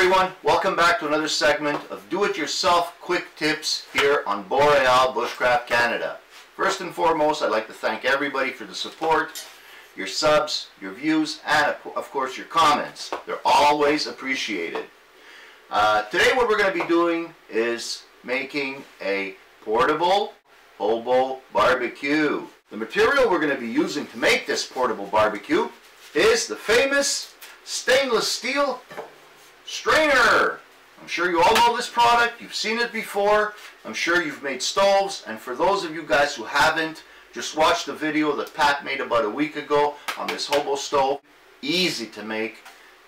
everyone, welcome back to another segment of do-it-yourself quick tips here on Boreal Bushcraft Canada. First and foremost, I'd like to thank everybody for the support, your subs, your views, and of course your comments. They're always appreciated. Today what we're going to be doing is making a portable HOBO barbecue. The material we're going to be using to make this portable barbecue is the famous stainless steel strainer. I'm sure you all know this product. You've seen it before. I'm sure you've made stoves, and for those of you guys who haven't, just watch the video that Pat made about a week ago on this HOBO stove. Easy to make,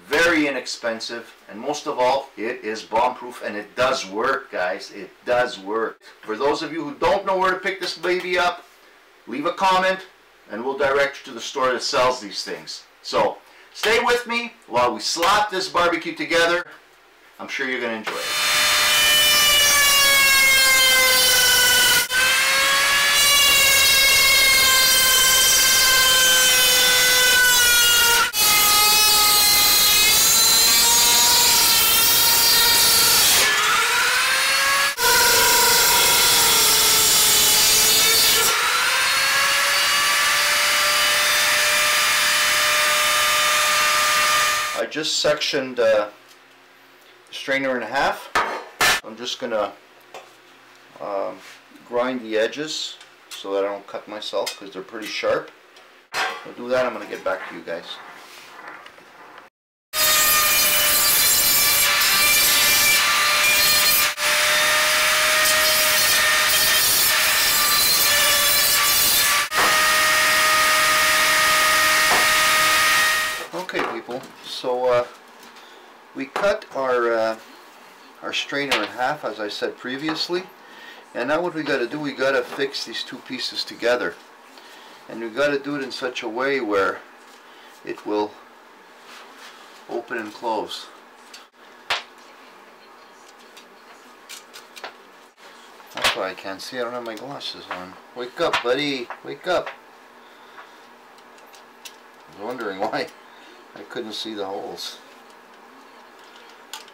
very inexpensive, and most of all, it is bomb-proof, and it does work, guys. It does work. For those of you who don't know where to pick this baby up, leave a comment and we'll direct you to the store that sells these things. So stay with me while we slap this barbecue together. I'm sure you're going to enjoy it. I just sectioned the strainer in half. I'm just going to grind the edges so that I don't cut myself because they're pretty sharp. I'll do that. I'm going to get back to you guys. Okay, people, so we cut our strainer in half, as I said previously, and now what we got to do, we got to fix these two pieces together, and we got to do it in such a way where it will open and close. That's why I can't see. I don't have my glasses on. Wake up, buddy, wake up. I was wondering why I couldn't see the holes.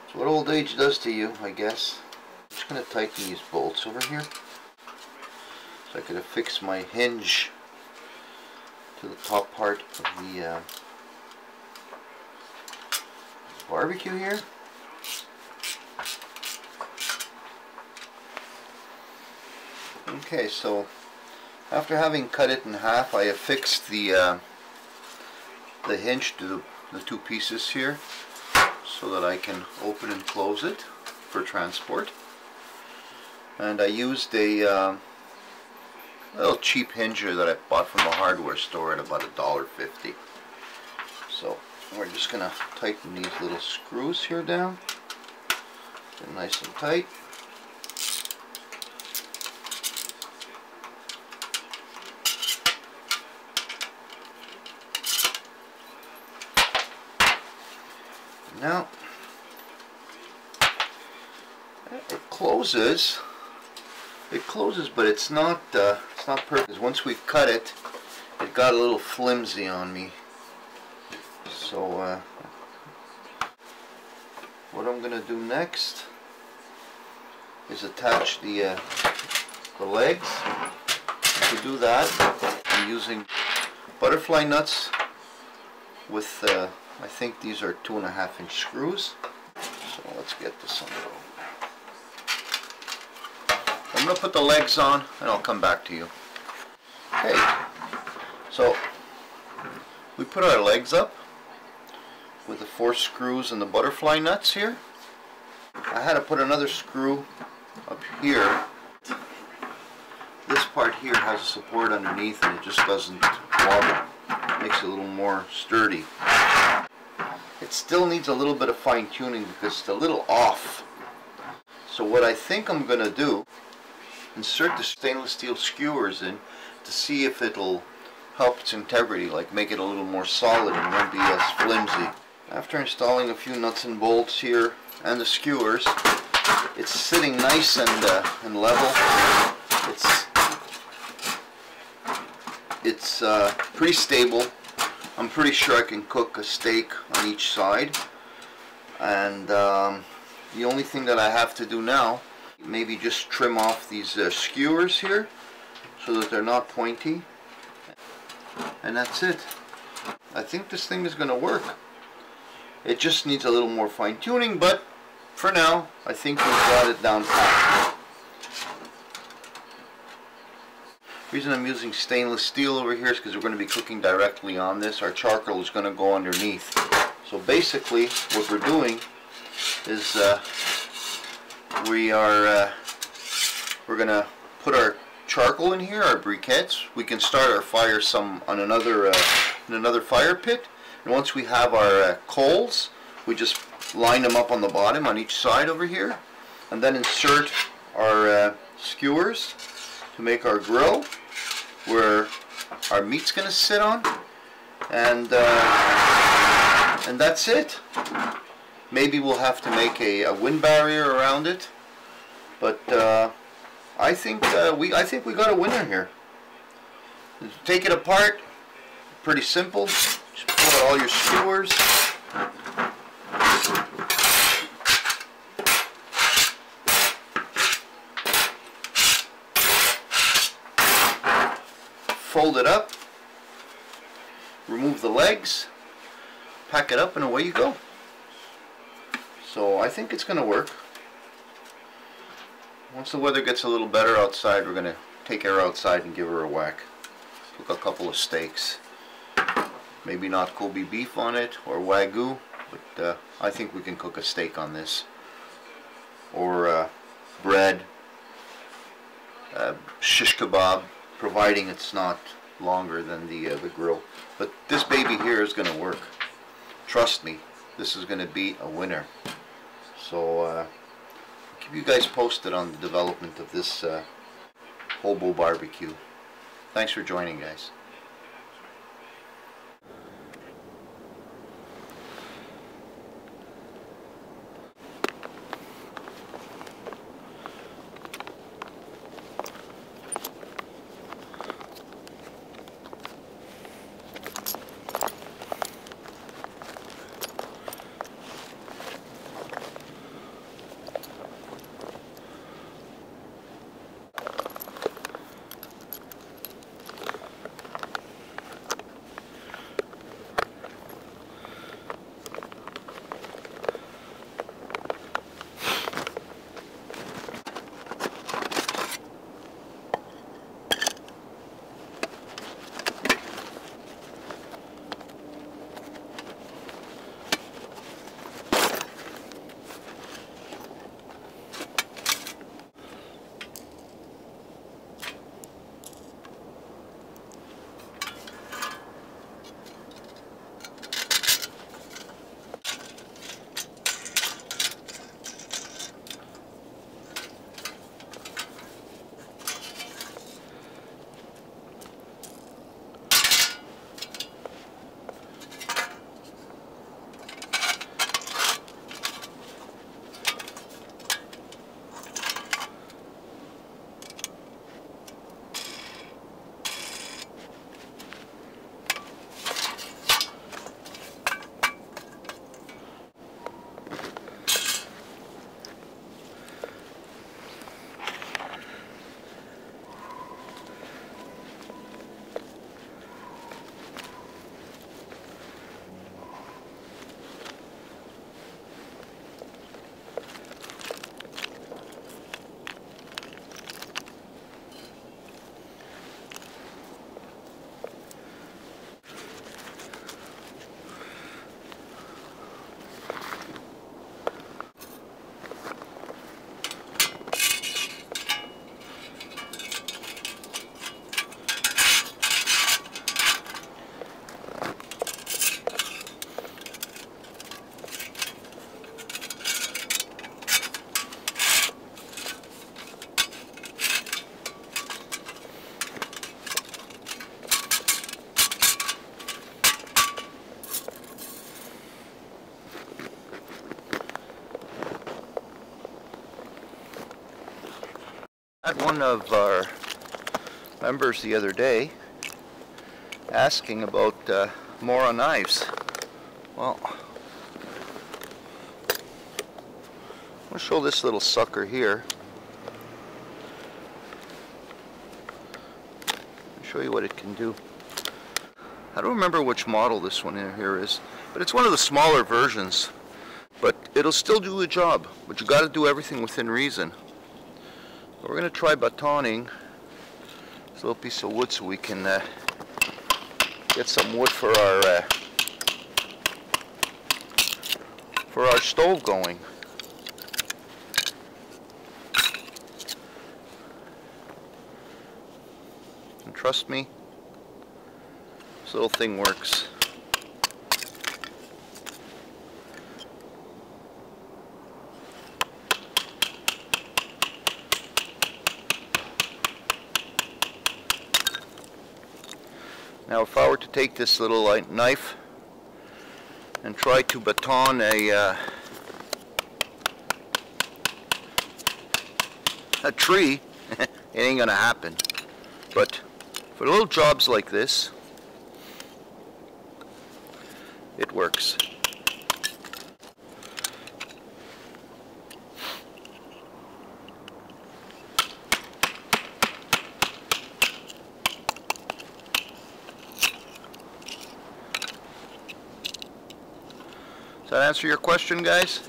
It's what old age does to you, I guess. I'm just going to tighten these bolts over here so I could affix my hinge to the top part of the barbecue here. Okay, so after having cut it in half, I affixed the hinge to the two pieces here so that I can open and close it for transport. And I used a little cheap hinge here that I bought from the hardware store at about $1.50. So we're just going to tighten these little screws here down. Get nice and tight. Now it closes, but it's not perfect. Once we've cut it, it got a little flimsy on me. So what I'm going to do next is attach the legs. And to do that, I'm using butterfly nuts with I think these are 2.5-inch screws. So let's get this on. I'm going to put the legs on and I'll come back to you. Okay, so we put our legs up with the 4 screws and the butterfly nuts here. I had to put another screw up here. This part here has a support underneath and it just doesn't wobble. It makes it a little more sturdy. It still needs a little bit of fine-tuning because it's a little off. So what I think I'm going to do, insert the stainless steel skewers in to see if it'll help its integrity, like make it a little more solid and won't be as flimsy. After installing a few nuts and bolts here and the skewers, it's sitting nice and level. It's pretty stable. I'm pretty sure I can cook a steak on each side. And the only thing that I have to do now, maybe just trim off these skewers here so that they're not pointy, and that's it. I think this thing is going to work. It just needs a little more fine-tuning, but for now I think we've got it down pat. The reason I'm using stainless steel over here is because we're going to be cooking directly on this. Our charcoal is going to go underneath. So basically what we're doing is we're going to put our charcoal in here, our briquettes. We can start our fire on another fire pit, and once we have our coals, we just line them up on the bottom on each side over here, and then insert our skewers to make our grill where our meat's going to sit on, and that's it. Maybe we'll have to make a wind barrier around it, but I think we got a winner here. Take it apart, pretty simple. Just pull out all your skewers. Fold it up, remove the legs, pack it up, and away you go. So I think it's going to work. Once the weather gets a little better outside, we're going to take her outside and give her a whack. Cook a couple of steaks. Maybe not Kobe beef on it or Wagyu, but I think we can cook a steak on this. Or bread, shish kebab, providing it's not longer than the grill. But this baby here is going to work. Trust me, this is going to be a winner. So I'll keep you guys posted on the development of this HOBO BBQ. Thanks for joining, guys. I had one of our members the other day asking about more on knives. Well, I'll show this little sucker here. I'll show you what it can do. I don't remember which model this one here is, but it's one of the smaller versions. But it'll still do the job, but you got to do everything within reason. We're going to try batoning this little piece of wood so we can get some wood for our stove going. And trust me, this little thing works. Now if I were to take this little knife and try to baton a tree, it ain't gonna happen. But for little jobs like this, it works. Does that answer your question, guys?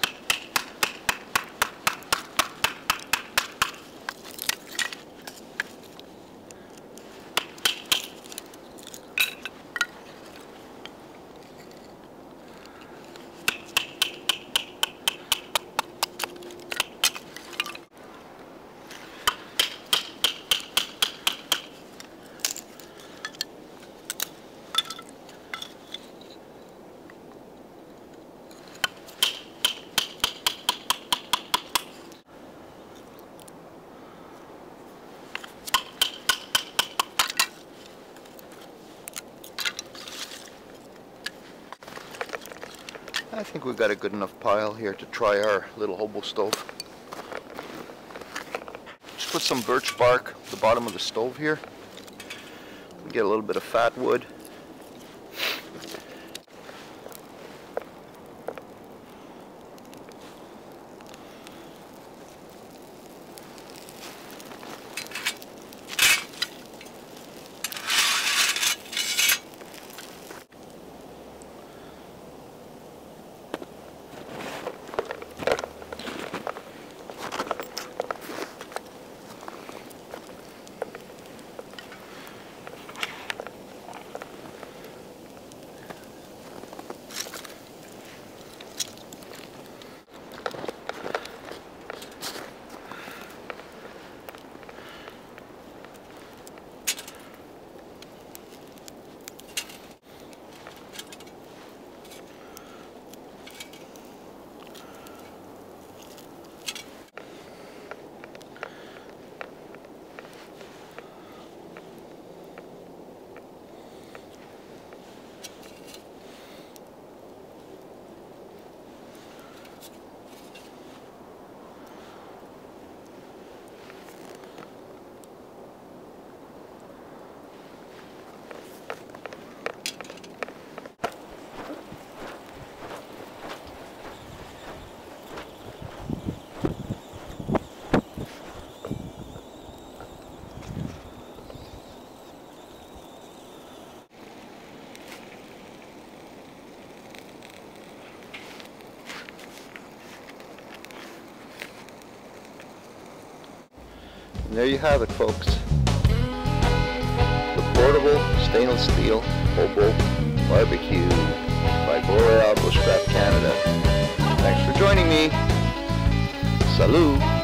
I think we've got a good enough pile here to try our little hobo stove. Just put some birch bark at the bottom of the stove here. Get a little bit of fat wood. And there you have it, folks. The portable stainless steel HOBO BBQ by Boreal Bushcraft Canada. Thanks for joining me. Salut.